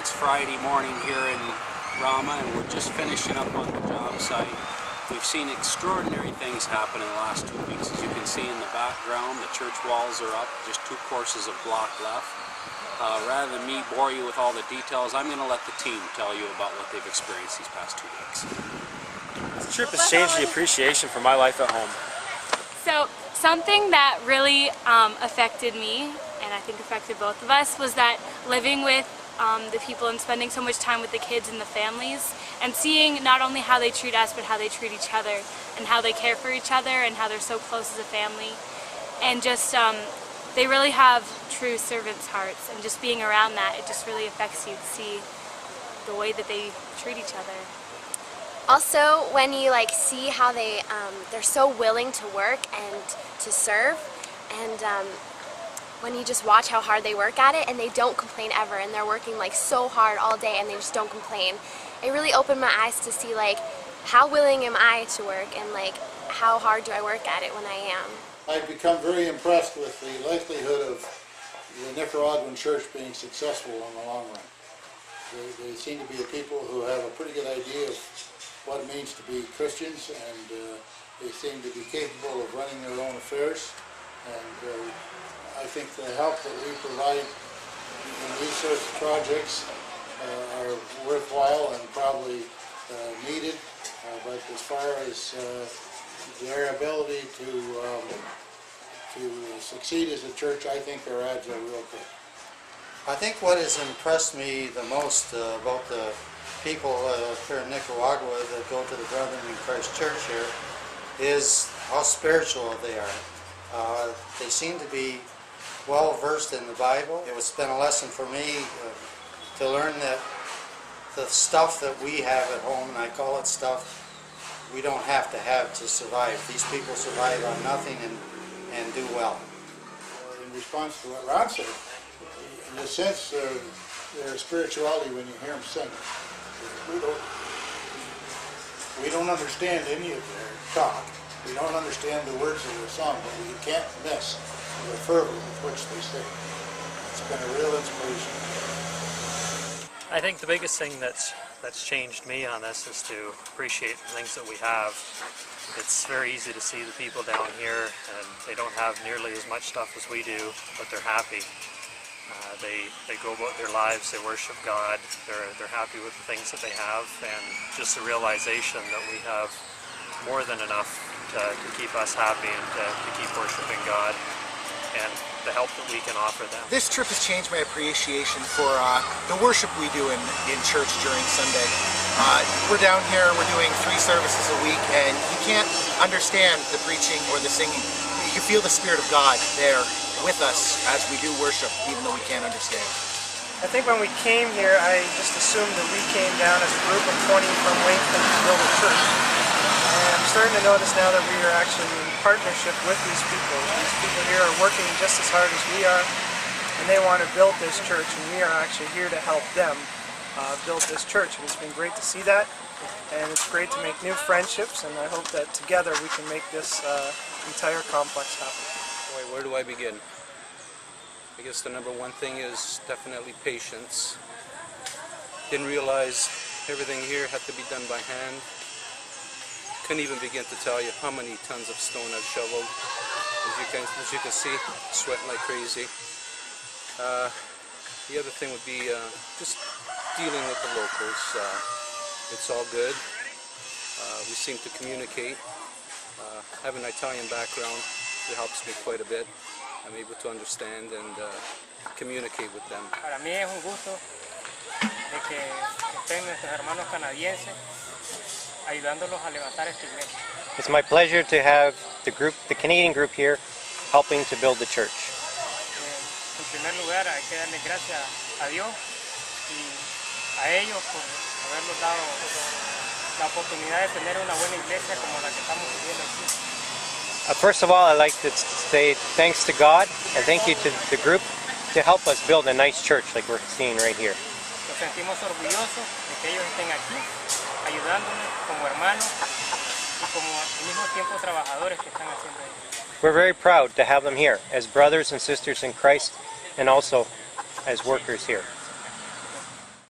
It's Friday morning here in Rama, and we're just finishing up on the job site. We've seen extraordinary things happen in the last 2 weeks. As you can see in the background, the church walls are up, just 2 courses of block left. Rather than me bore you with all the details, I'm going to let the team tell you about what they've experienced these past 2 weeks. This trip has changed the appreciation for my life at home. So something that really affected me, and I think affected both of us, was that living with the people and spending so much time with the kids and the families, and seeing not only how they treat us but how they treat each other, and how they care for each other, and how they're so close as a family, and just they really have true servants' hearts, and just being around that, it just really affects you to see the way that they treat each other. Also, when you see how they're so willing to work and to serve, and when you just watch how hard they work at it, and they don't complain ever, and they're working so hard all day and they just don't complain, it really opened my eyes to see how willing am I to work, and how hard do I work at it when I am. I've become very impressed with the likelihood of the Nicaraguan church being successful in the long run. They seem to be the people who have a pretty good idea of what it means to be Christians, and they seem to be capable of running their own affairs. And I think the help that we provide in these sorts of projects are worthwhile and probably needed, but as far as their ability to succeed as a church, I think their odds are real good. I think what has impressed me the most about the people here in Nicaragua that go to the Brethren in Christ Church here is how spiritual they are. They seem to be well versed in the Bible. It has been a lesson for me to learn that the stuff that we have at home, and I call it stuff, we don't have to survive. These people survive on nothing and do well. In response to what Ron said, in a sense, their spirituality when you hear them sing. We don't understand any of their talk. We don't understand the words of their song, but we can't miss the fervor with which they sing. It's been a real inspiration. I think the biggest thing that's changed me on this is to appreciate the things that we have. It's very easy to see the people down here, and they don't have nearly as much stuff as we do, but they're happy. They go about their lives, they worship God, they're happy with the things that they have, and just the realization that we have more than enough to keep us happy and to keep worshiping God, and the help that we can offer them. This trip has changed my appreciation for the worship we do in church during Sunday. We're down here, we're doing 3 services a week, and you can't understand the preaching or the singing. You can feel the Spirit of God there with us as we do worship, even though we can't understand. I think when we came here, I just assumed that we came down as a group of 20 from Wayton to build a church. And I'm starting to notice now that we are actually in partnership with these people. These people here are working just as hard as we are, and they want to build this church, and we are actually here to help them build this church. And it's been great to see that, and it's great to make new friendships, and I hope that together we can make this entire complex happen. Boy, where do I begin? I guess the number one thing is definitely patience. Didn't realize everything here had to be done by hand. Couldn't even begin to tell you how many tons of stone I've shoveled. As you can see, sweating like crazy. The other thing would be just dealing with the locals. It's all good. We seem to communicate. I have an Italian background. It helps me quite a bit. I'm able to understand and communicate with them. Para mí es un gusto de que estén nuestros hermanos canadienses ayudándolos a levantar esta iglesia. It's my pleasure to have the Canadian group here, helping to build the church. En primer lugar, hay que darle gracias a Dios y a ellos por habernos dado la oportunidad de tener una buena iglesia como la que estamos viviendo aquí. First of all, I'd like to say thanks to God and thank you to the group to help us build a nice church like we're seeing right here. Nos sentimos orgullosos de que ellos estén aquí, ayudándonos como hermanos y como al mismo tiempo trabajadores que están haciendo ellos. We're very proud to have them here as brothers and sisters in Christ and also as workers here.